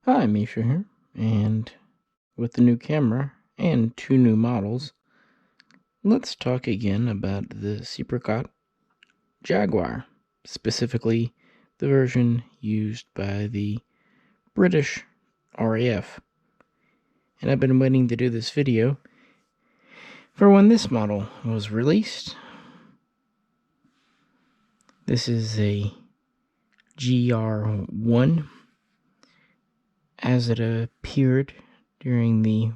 Hi, Misha here, and with the new camera and 2 new models, let's talk again about the SEPECAT Jaguar, specifically the version used by the British RAF. And I've been waiting to do this video for when this model was released. This is a GR.1 as it appeared during the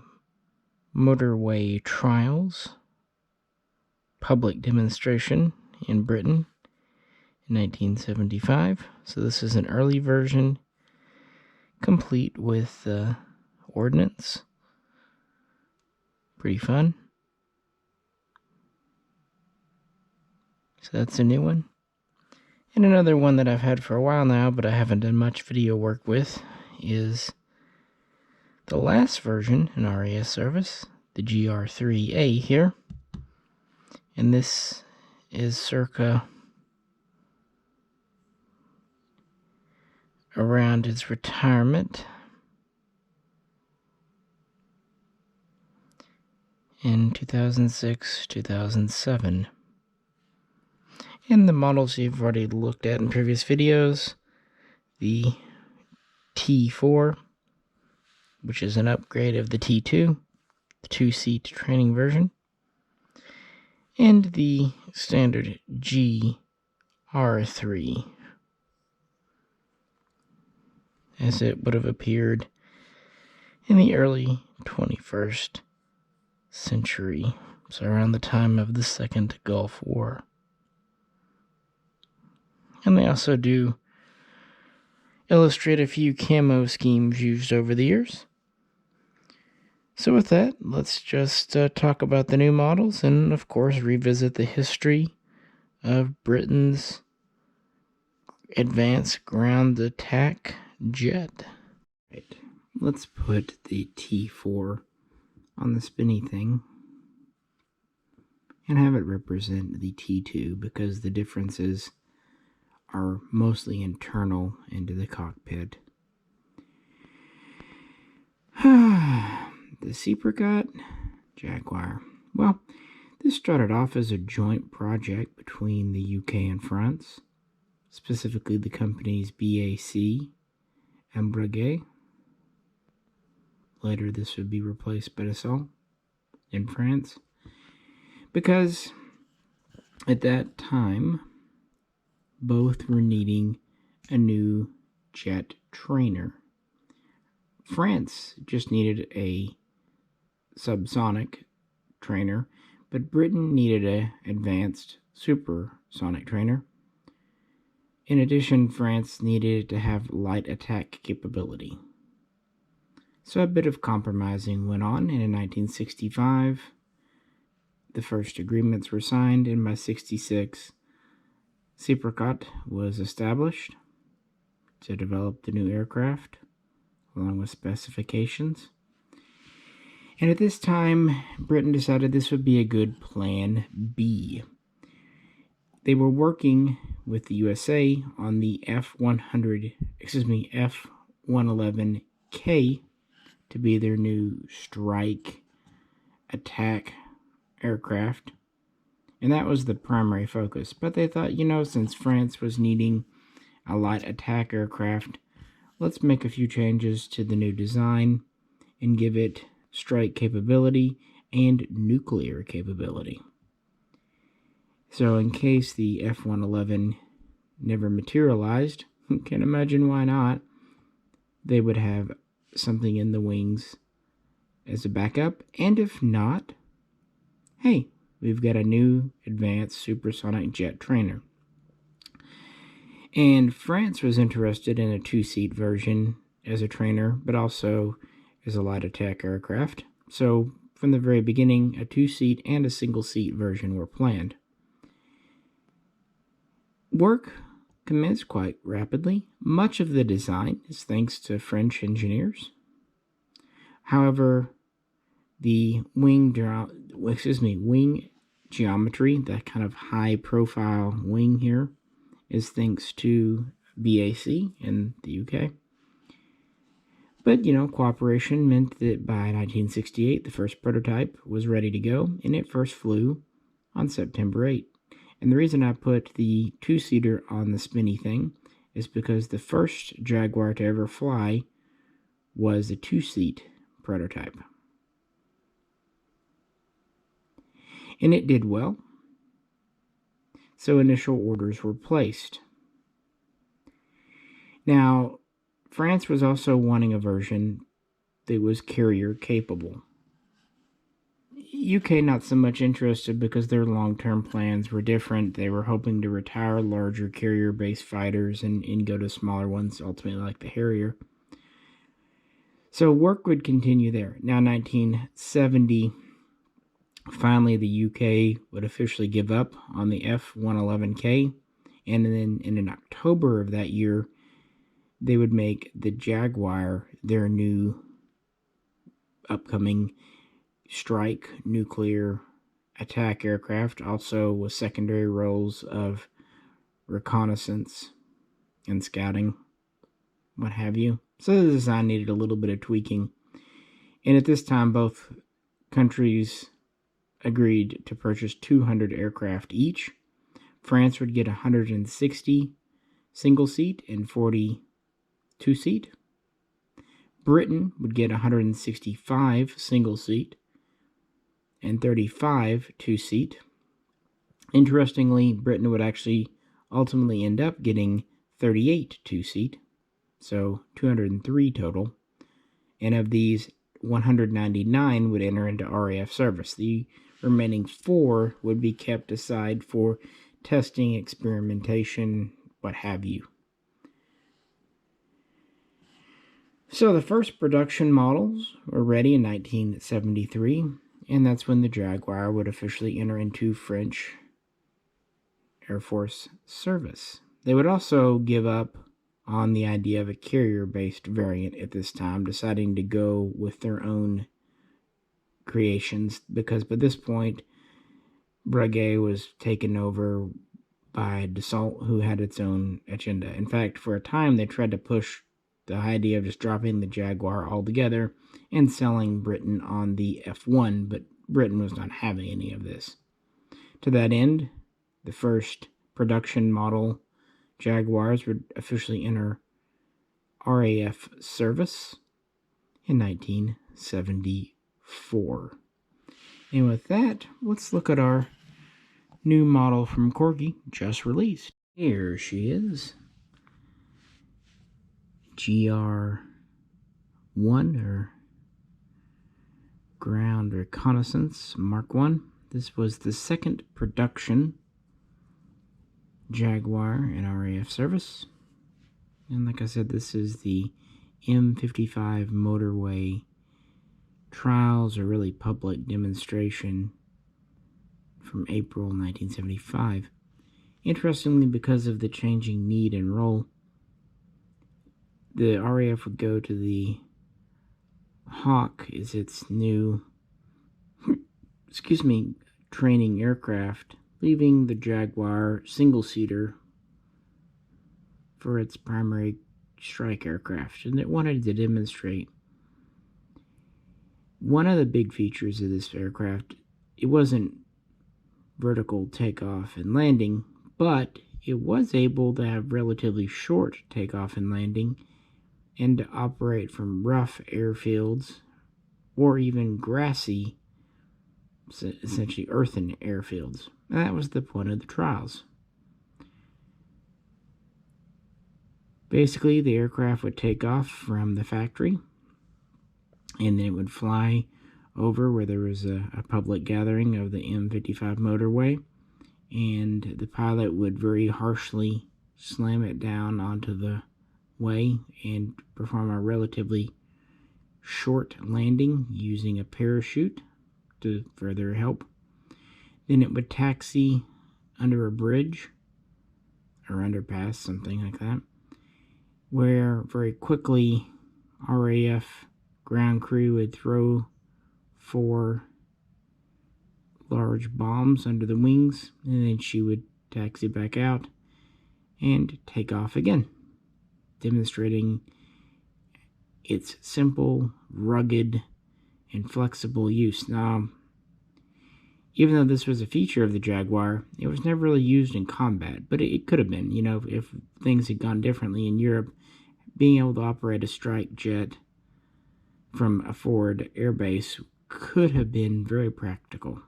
Motorway trials public demonstration in Britain in 1975. So this is an early version complete with ordnance. Pretty fun. So that's a new one. And another one that I've had for a while now, but I haven't done much video work with, is the last version in RAS service, the GR3A here. And this is circa around its retirement in 2006, 2007. And the models you've already looked at in previous videos, the T4, which is an upgrade of the T2, the 2-seat training version, and the standard GR3, as it would have appeared in the early 21st century, so around the time of the Second Gulf War. And they also do illustrate a few camo schemes used over the years. So with that, let's just talk about the new models and, of course, revisit the history of Britain's advanced ground attack jet. Right. Let's put the T4 on the spinny thing and have it represent the T2 because the differences are mostly internal into the cockpit. The SEPECAT Jaguar. Well, this started off as a joint project between the UK and France, specifically the companies BAC and Breguet. Later this would be replaced by Dassault in France, because at that time both were needing a new jet trainer. France just needed a subsonic trainer, but Britain needed an advanced supersonic trainer. In addition, France needed to have light attack capability. So a bit of compromising went on, and in 1965, the first agreements were signed, and by 1966, SEPECAT was established to develop the new aircraft, along with specifications. And at this time, Britain decided this would be a good plan B. They were working with the USA on the F-111K to be their new strike attack aircraft. And that was the primary focus. But they thought, since France was needing a light attack aircraft, let's make a few changes to the new design and give it strike capability and nuclear capability. So in case the F-111 never materialized, you can imagine why not, they would have something in the wings as a backup. And if not, hey, we've got a new advanced supersonic jet trainer. And France was interested in a 2-seat version as a trainer, but also as a light attack aircraft. So from the very beginning, a 2-seat and a single-seat version were planned. Work commenced quite rapidly. Much of the design is thanks to French engineers. However, the wing geometry, that kind of high-profile wing here, is thanks to BAC in the UK. But, cooperation meant that by 1968, the first prototype was ready to go, and it first flew on September 8. And the reason I put the two-seater on the spinny thing is because the first Jaguar to ever fly was a two-seat prototype. And it did well, so initial orders were placed. Now, France was also wanting a version that was carrier capable. UK not so much interested because their long-term plans were different. They were hoping to retire larger carrier-based fighters and go to smaller ones, ultimately like the Harrier. So work would continue there. Now, 1970, finally the UK would officially give up on the F-111K, and then in October of that year, they would make the Jaguar their new upcoming strike nuclear attack aircraft, also with secondary roles of reconnaissance and scouting, what have you. So the design needed a little bit of tweaking. And at this time, both countries agreed to purchase 200 aircraft each. France would get 160 single-seat and 40 two-seat. Britain would get 165 single-seat and 35 two-seat. Interestingly, Britain would actually ultimately end up getting 38 two-seat, so 203 total. And of these, 199 would enter into RAF service. The remaining 4 would be kept aside for testing, experimentation, what have you. So the first production models were ready in 1973, and that's when the Jaguar would officially enter into French Air Force service. They would also give up on the idea of a carrier-based variant at this time, deciding to go with their own creations, because by this point, Breguet was taken over by Dassault, who had its own agenda. In fact, for a time, they tried to push the idea of just dropping the Jaguar altogether and selling Britain on the F1, but Britain was not having any of this. To that end, the first production model Jaguars would officially enter RAF service in 1974. And with that, let's look at our new model from Corgi, just released. Here she is. GR.1 or Ground Reconnaissance Mark 1. This was the second production Jaguar in RAF service. And like I said, this is the M55 Motorway trials, or really public demonstration from April 1975. Interestingly, because of the changing need and role, the RAF would go to the Hawk as its new training aircraft, leaving the Jaguar single-seater for its primary strike aircraft. And it wanted to demonstrate one of the big features of this aircraft. It wasn't vertical takeoff and landing, but it was able to have relatively short takeoff and landing, and to operate from rough airfields or even grassy, essentially earthen airfields. And that was the point of the trials. Basically, the aircraft would take off from the factory, and then it would fly over where there was a public gathering of the M55 motorway, and the pilot would very harshly slam it down onto the way and perform a relatively short landing using a parachute to further help. Then it would taxi under a bridge or underpass, something like that, where very quickly RAF ground crew would throw 4 large bombs under the wings, and then she would taxi back out and take off again, demonstrating its simple, rugged, and flexible use. Now, even though this was a feature of the Jaguar, it was never really used in combat, but it could have been. You know, if things had gone differently in Europe, being able to operate a strike jet from a forward airbase could have been very practical.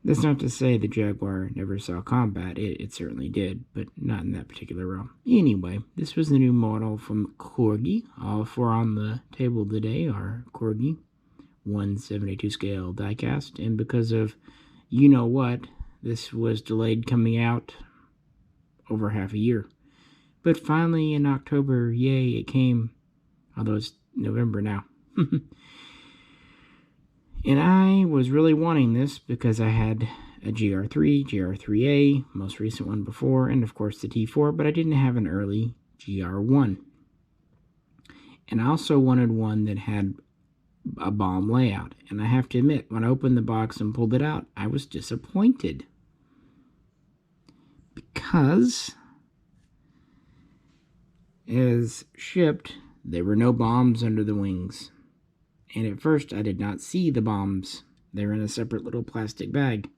That's not to say the Jaguar never saw combat. It certainly did, but not in that particular realm. Anyway, this was the new model from Corgi. All four on the table today are Corgi 1/72 scale diecast, and because of you-know-what, this was delayed coming out over half a year. But finally in October, yay, it came, although it's November now. And I was really wanting this because I had a GR3, GR3A, most recent one before, and of course the T4, but I didn't have an early GR1. And I also wanted one that had a bomb layout. And I have to admit, when I opened the box and pulled it out, I was disappointed. Because, as shipped, there were no bombs under the wings. And at first, I did not see the bombs. They were in a separate little plastic bag.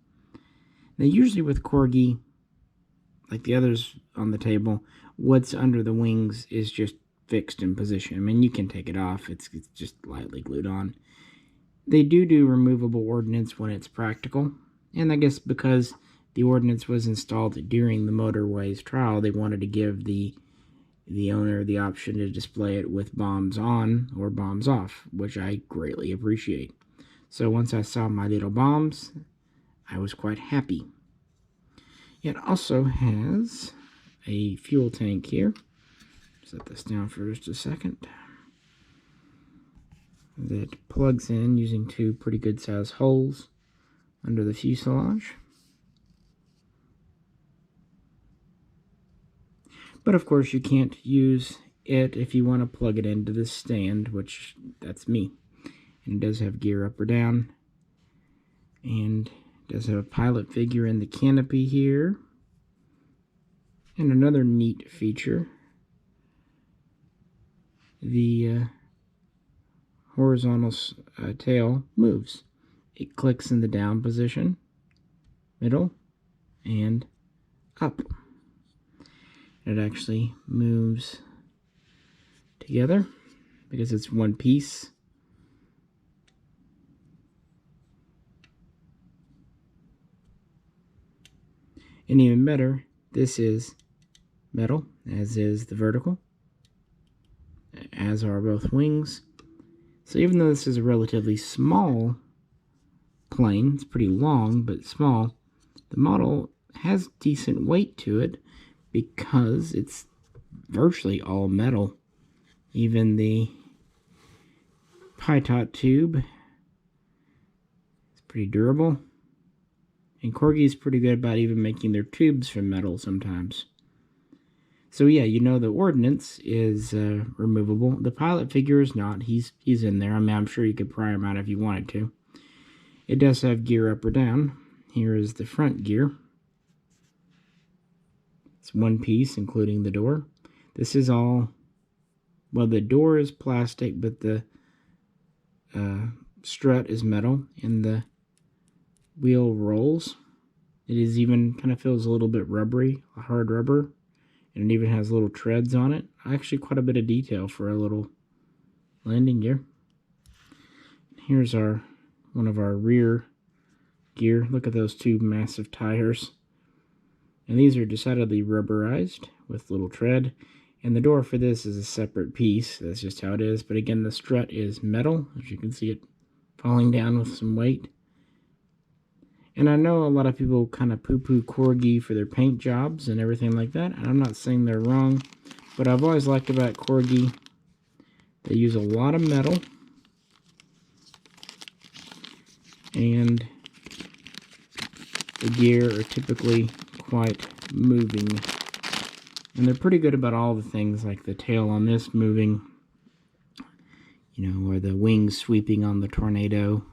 Now, usually with Corgi, like the others on the table, what's under the wings is just fixed in position. I mean, you can take it off. It's just lightly glued on. They do removable ordnance when it's practical. And I guess because the ordnance was installed during the Motorway's trial, they wanted to give the owner the option to display it with bombs on or bombs off, which I greatly appreciate. So once I saw my little bombs, I was quite happy. It also has a fuel tank here. Set this down for just a second. That plugs in using two pretty good sized holes under the fuselage. But of course you can't use it if you want to plug it into the stand, which that's me. And it does have gear up or down. And it does have a pilot figure in the canopy here. And another neat feature, the horizontal tail moves. It clicks in the down position, middle, and up. It actually moves together because it's one piece. And even better, this is metal, as is the vertical, as are both wings. So even though this is a relatively small plane, it's pretty long but small, the model has decent weight to it because it's virtually all metal. Even the pitot tube is pretty durable. And Corgi is pretty good about even making their tubes from metal sometimes. So yeah, you know the ordnance is removable. The pilot figure is not. He's in there. I mean, I'm sure you could pry him out if you wanted to. It does have gear up or down. Here is the front gear. It's one piece, including the door. This is all, well, the door is plastic, but the strut is metal, and the wheel rolls. It is even kind of feels a little bit rubbery, hard rubber. And it even has little treads on it. Actually, quite a bit of detail for a little landing gear. Here's one of our rear gear. Look at those two massive tires. And these are decidedly rubberized with little tread. And the door for this is a separate piece. That's just how it is. But again, the strut is metal. As you can see it falling down with some weight. And I know a lot of people kind of poo-poo Corgi for their paint jobs and everything like that. And I'm not saying they're wrong. But I've always liked about Corgi, they use a lot of metal. And the gear are typically quite moving. And they're pretty good about all the things, like the tail on this moving. You know, or the wings sweeping on the Tornado.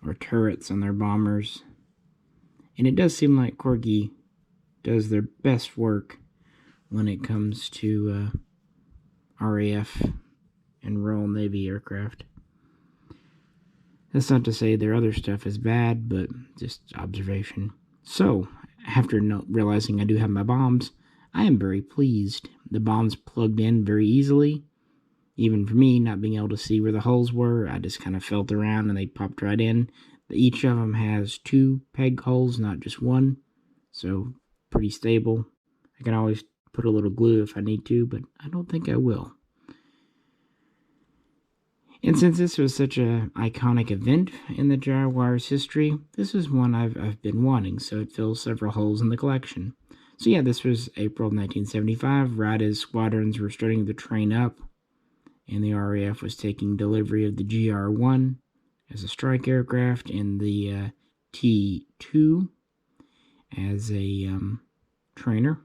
Or turrets on their bombers. And it does seem like Corgi does their best work when it comes to RAF and Royal Navy aircraft. That's not to say their other stuff is bad, but just observation. So, after realizing I do have my bombs, I am very pleased. The bombs plugged in very easily. Even for me, not being able to see where the holes were, I just kind of felt around and they popped right in. Each of them has 2 peg holes, not just one. So, pretty stable. I can always put a little glue if I need to, but I don't think I will. And since this was such an iconic event in the Jaguar's history, this is one I've been wanting, so it fills several holes in the collection. So yeah, this was April 1975, right as squadrons were starting to train up, and the RAF was taking delivery of the GR.1 as a strike aircraft and the T.2 as a trainer.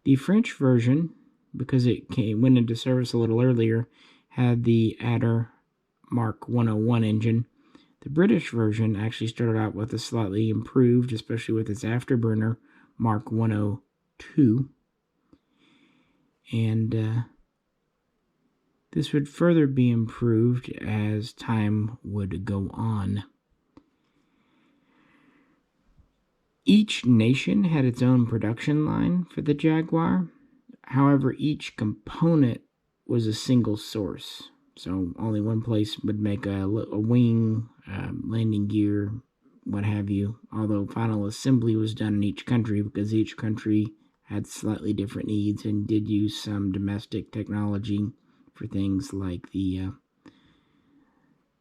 The French version, because it went into service a little earlier, had the Adder Mark 101 engine. The British version actually started out with a slightly improved, especially with its afterburner, Mark 102. And this would further be improved as time would go on. Each nation had its own production line for the Jaguar. However, each component was a single source. So only one place would make a wing, landing gear, what have you. Although final assembly was done in each country because each country had slightly different needs and did use some domestic technology for things like the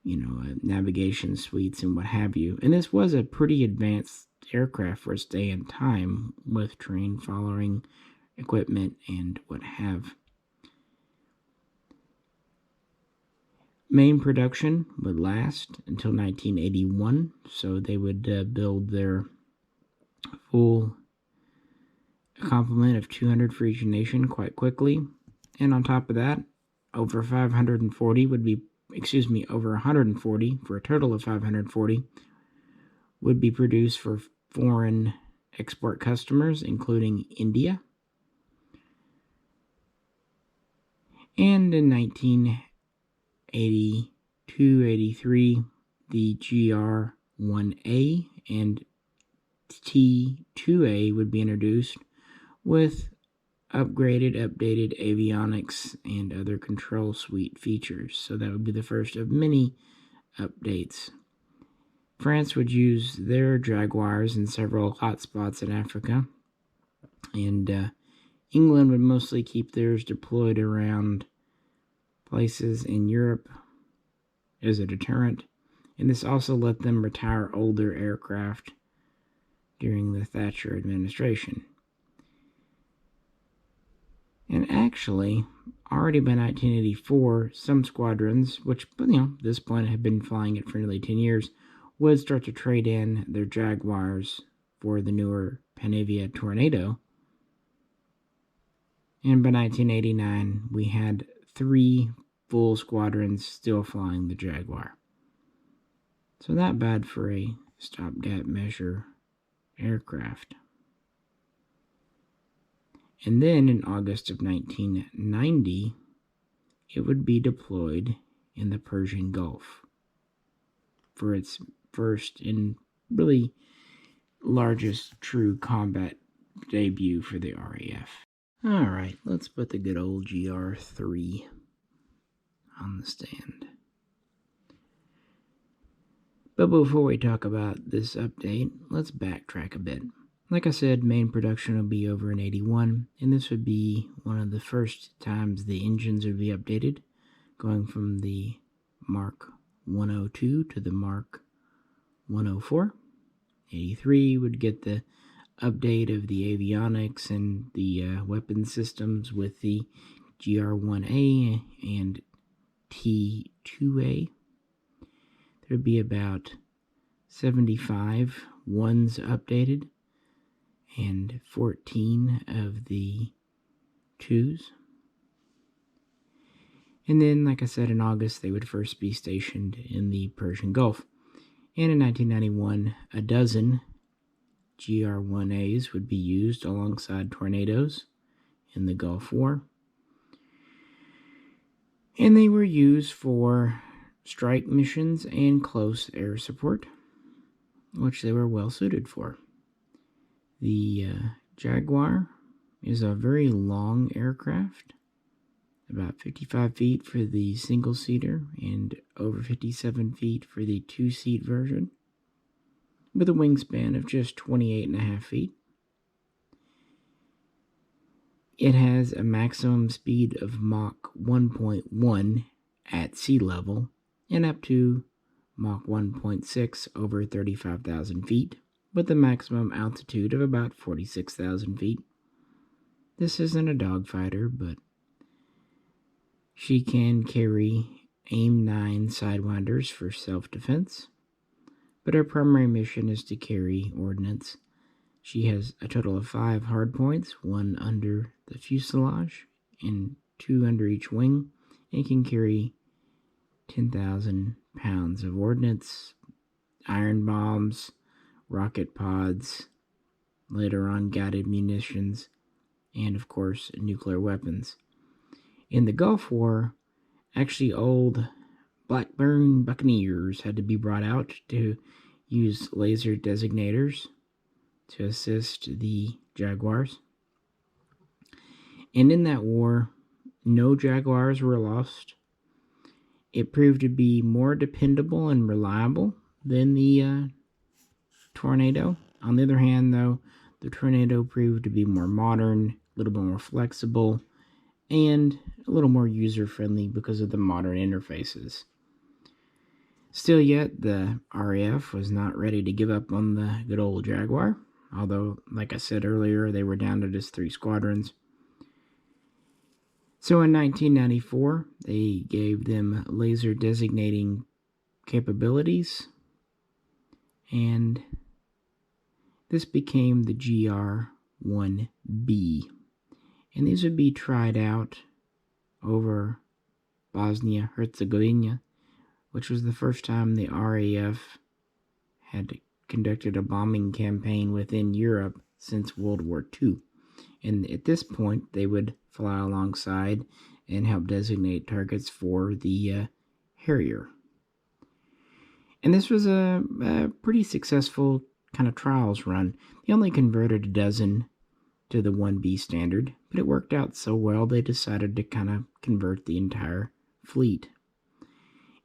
navigation suites and what have you. And this was a pretty advanced aircraft for its day and time, with train following equipment and what have. Main production would last until 1981, so they would build their full complement of 200 for each nation quite quickly. And on top of that, over 140 for a total of 540 would be produced for foreign export customers, including India. And in 1982-83, the GR.1 and T.2 would be introduced with updated avionics and other control suite features. So that would be the first of many updates. France would use their Jaguars in several hotspots in Africa, and England would mostly keep theirs deployed around places in Europe as a deterrent, and this also let them retire older aircraft during the Thatcher administration. And actually, already by 1984, some squadrons, which at this point had been flying it for nearly 10 years, would start to trade in their Jaguars for the newer Panavia Tornado. And by 1989, we had 3 full squadrons still flying the Jaguar. So not bad for a stopgap measure aircraft. And then in August of 1990, it would be deployed in the Persian Gulf for its first and really largest true combat debut for the RAF. Alright, let's put the good old GR3 on the stand. But before we talk about this update, let's backtrack a bit. Like I said, main production will be over in 81, and this would be one of the first times the engines would be updated, going from the Mark 102 to the Mark 104. 83 would get the update of the avionics and the weapon systems with the GR.1 and T.2. There would be about 75 ones updated and 14 of the 2s. And then, like I said, in August, they would first be stationed in the Persian Gulf. And in 1991, a dozen GR.1As would be used alongside Tornadoes in the Gulf War. And they were used for strike missions and close air support, which they were well suited for. The Jaguar is a very long aircraft, about 55 feet for the single-seater and over 57 feet for the two-seat version, with a wingspan of just 28.5 feet. It has a maximum speed of Mach 1.1 at sea level and up to Mach 1.6 over 35,000 feet, with a maximum altitude of about 46,000 feet. This isn't a dogfighter, but she can carry AIM-9 sidewinders for self-defense, but her primary mission is to carry ordnance. She has a total of 5 hardpoints, 1 under the fuselage and 2 under each wing, and can carry 10,000 pounds of ordnance, iron bombs, rocket pods, later on guided munitions, and of course nuclear weapons. In the Gulf War, actually old Blackburn Buccaneers had to be brought out to use laser designators to assist the Jaguars. And in that war, no Jaguars were lost. It proved to be more dependable and reliable than the Tornado. On the other hand, though, the Tornado proved to be more modern, a little bit more flexible, and a little more user-friendly because of the modern interfaces. Still yet, the RAF was not ready to give up on the good old Jaguar, although, like I said earlier, they were down to just 3 squadrons. So in 1994, they gave them laser designating capabilities, and this became the GR.1B. And these would be tried out over Bosnia-Herzegovina, which was the first time the RAF had conducted a bombing campaign within Europe since World War II. And at this point, they would fly alongside and help designate targets for the Harrier. And this was a pretty successful kind of trials run. They only converted a dozen to the 1B standard, but it worked out so well they decided to kind of convert the entire fleet.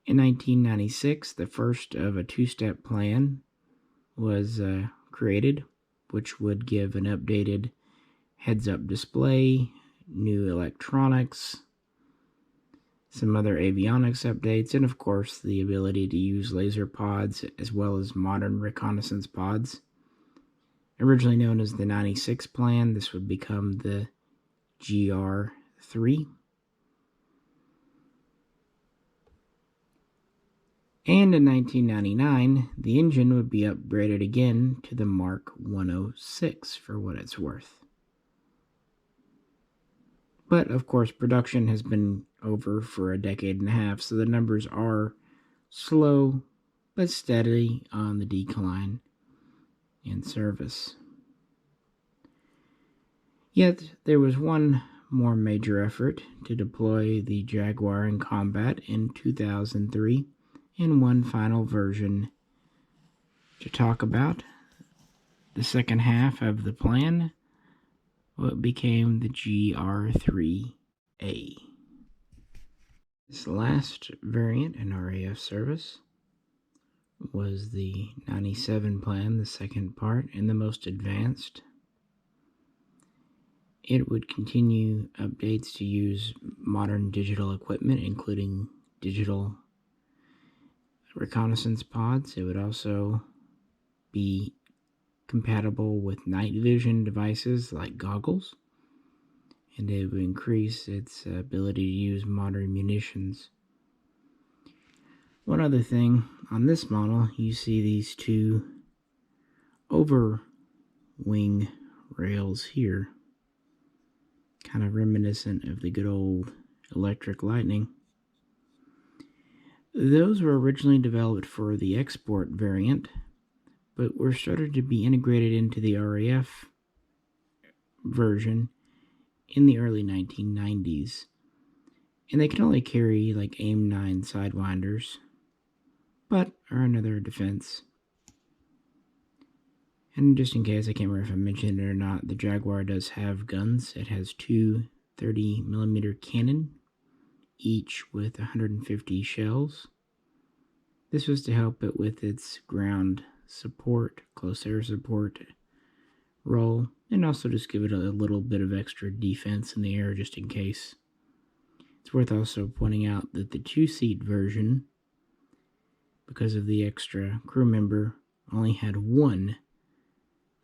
In 1996, the first of a 2-step plan was created, which would give an updated heads-up display, new electronics, some other avionics updates, and of course the ability to use laser pods as well as modern reconnaissance pods. Originally known as the 96 plan, this would become the GR3. And in 1999, the engine would be upgraded again to the Mark 106 for what it's worth. But of course, production has been over for a decade and a half, so the numbers are slow but steady on the decline in service. Yet, there was one more major effort to deploy the Jaguar in combat in 2003, and one final version to talk about. The second half of the plan, what became the GR3A. This last variant in RAF service was the 97 plan, the second part, and the most advanced. It would continue updates to use modern digital equipment, including digital reconnaissance pods. It would also be compatible with night vision devices like goggles, and it would increase its ability to use modern munitions. One other thing, on this model, you see these 2 over-wing rails here, kind of reminiscent of the good old Electric Lightning. Those were originally developed for the export variant, but were started to be integrated into the RAF version in the early 1990s. And they can only carry like AIM-9 sidewinders, but are another defense. And just in case, I can't remember if I mentioned it or not, the Jaguar does have guns. It has two 30mm cannon, each with 150 shells. This was to help it with its ground support, close air support role, and also just give it a little bit of extra defense in the air just in case. It's worth also pointing out that the two-seat version, because of the extra crew member, only had one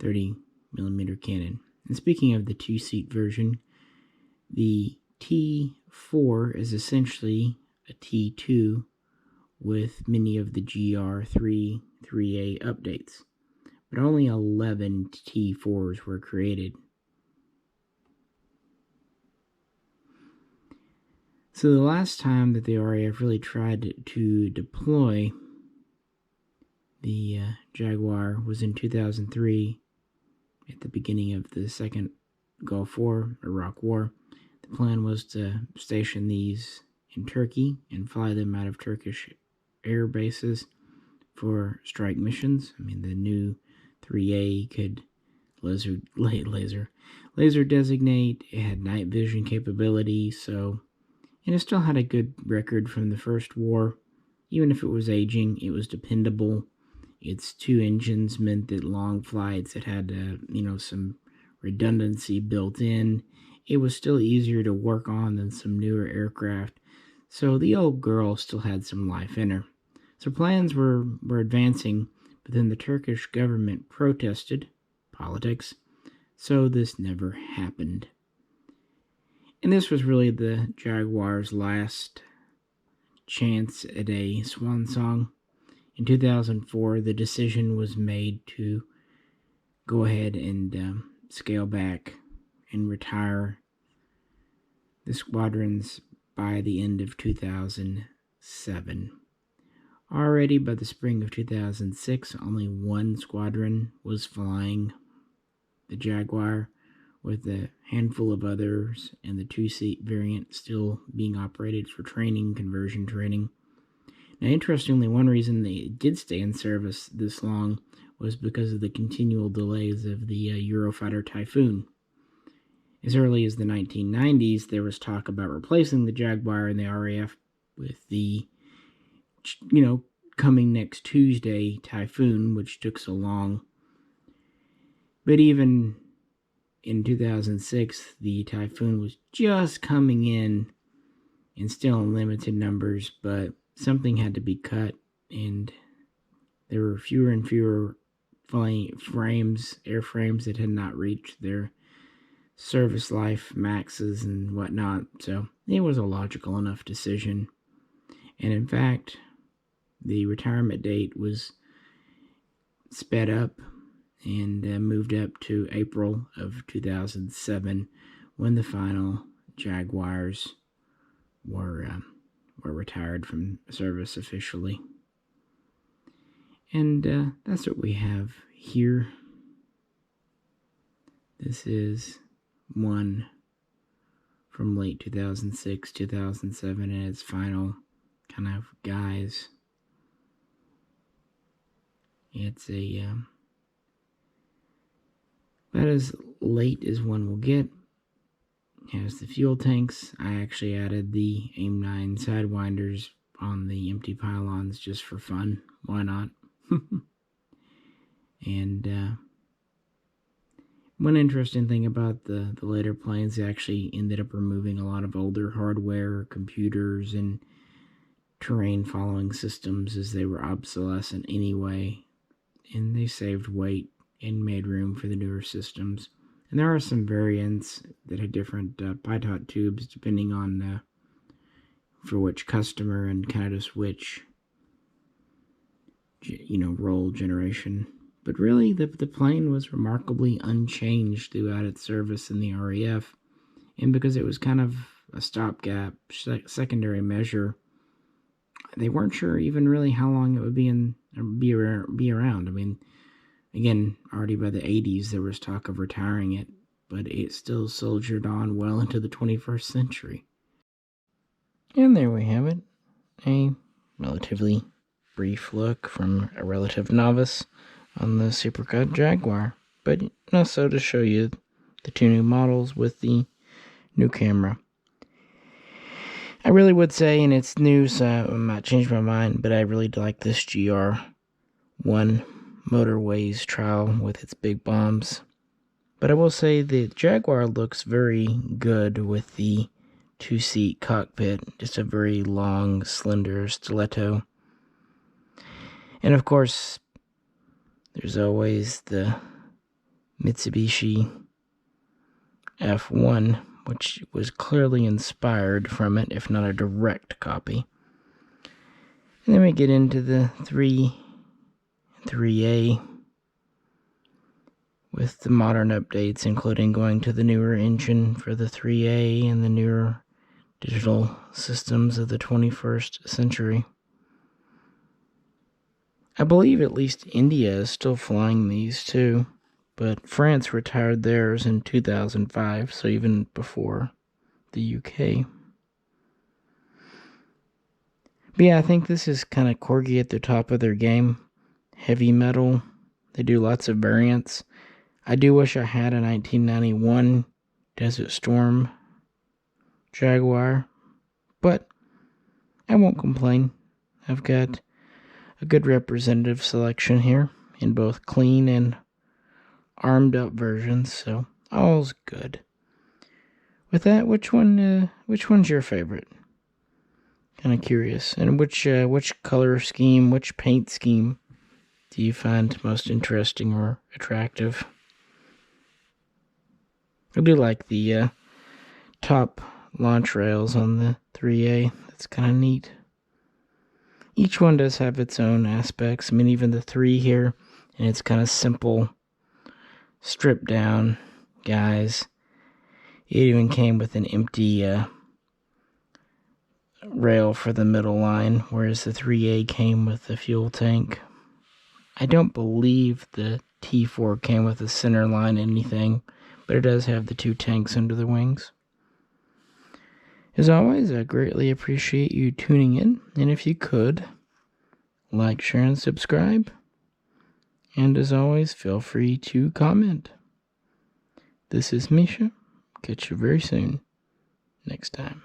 30mm cannon. And speaking of the two-seat version, the T4 is essentially a T2 with many of the GR.1 3A updates, but only 11 T4s were created. So the last time that the RAF really tried to deploy the Jaguar was in 2003, at the beginning of the second Gulf War, Iraq War. The plan was to station these in Turkey and fly them out of Turkish air bases for strike missions. I mean, the new 3A could laser designate. It had night vision capability, and it still had a good record from the first war. Even if it was aging, it was dependable. Its two engines meant that long flights, it had some redundancy built in. It was still easier to work on than some newer aircraft. So the old girl still had some life in her. So plans were advancing, but then the Turkish government protested, politics, so this never happened. And this was really the Jaguar's last chance at a swan song. In 2004, the decision was made to go ahead and scale back and retire the squadrons by the end of 2007. Already by the spring of 2006, only one squadron was flying the Jaguar, with a handful of others and the two-seat variant still being operated for conversion training. Now, interestingly, one reason they did stay in service this long was because of the continual delays of the Eurofighter Typhoon. As early as the 1990s, there was talk about replacing the Jaguar and the RAF with the, coming next Tuesday Typhoon, which took so long. But even in 2006, the Typhoon was just coming in and still in limited numbers, but something had to be cut, and there were fewer and fewer airframes that had not reached their service life maxes and whatnot, so it was a logical enough decision. And in fact, the retirement date was sped up and moved up to April of 2007, when the final Jaguars were retired from service officially. And that's what we have here. This is one from late 2006, 2007, and its final kind of guise. It's about as late as one will get. It has the fuel tanks. I actually added the AIM-9 sidewinders on the empty pylons just for fun. Why not? And one interesting thing about the later planes, they actually ended up removing a lot of older hardware, computers, and terrain following systems, as they were obsolescent anyway, and they saved weight and made room for the newer systems. And there are some variants that had different pitot tubes depending on for which customer and kind of just which role generation. But really, the plane was remarkably unchanged throughout its service in the RAF, and because it was kind of a stopgap secondary measure, they weren't sure even really how long it would be around. I mean, again, already by the 80s there was talk of retiring it, but it still soldiered on well into the 21st century. And there we have it, a relatively brief look from a relative novice on the SEPECAT Jaguar, but also to show you the two new models with the new camera. I really would say, and it's new, so I might change my mind, but I really like this GR.1 Motorway's trial with its big bombs. But I will say the Jaguar looks very good with the two-seat cockpit, just a very long, slender stiletto. And of course, there's always the Mitsubishi F1, which was clearly inspired from it, if not a direct copy. And then we get into the 3A with the modern updates, including going to the newer engine for the 3A and the newer digital systems of the 21st century. I believe at least India is still flying these too, but France retired theirs in 2005, so even before the UK. But yeah, I think this is kind of Corgi at the top of their game. Heavy metal. They do lots of variants. I do wish I had a 1991 Desert Storm Jaguar, but I won't complain. I've got a good representative selection here in both clean and armed up versions, so all's good. With that, which one's your favorite? Kind of curious. And which color scheme, which paint scheme do you find most interesting or attractive? I do like the top launch rails on the 3A. That's kind of neat. Each one does have its own aspects. I mean, even the 3 here, and it's kind of simple, stripped down guys. It even came with an empty rail for the middle line, whereas the 3A came with a fuel tank. I don't believe the T4 came with a center line anything, but it does have the 2 tanks under the wings. As always, I greatly appreciate you tuning in, and if you could, like, share, and subscribe. And as always, feel free to comment. This is Misha. Catch you very soon. Next time.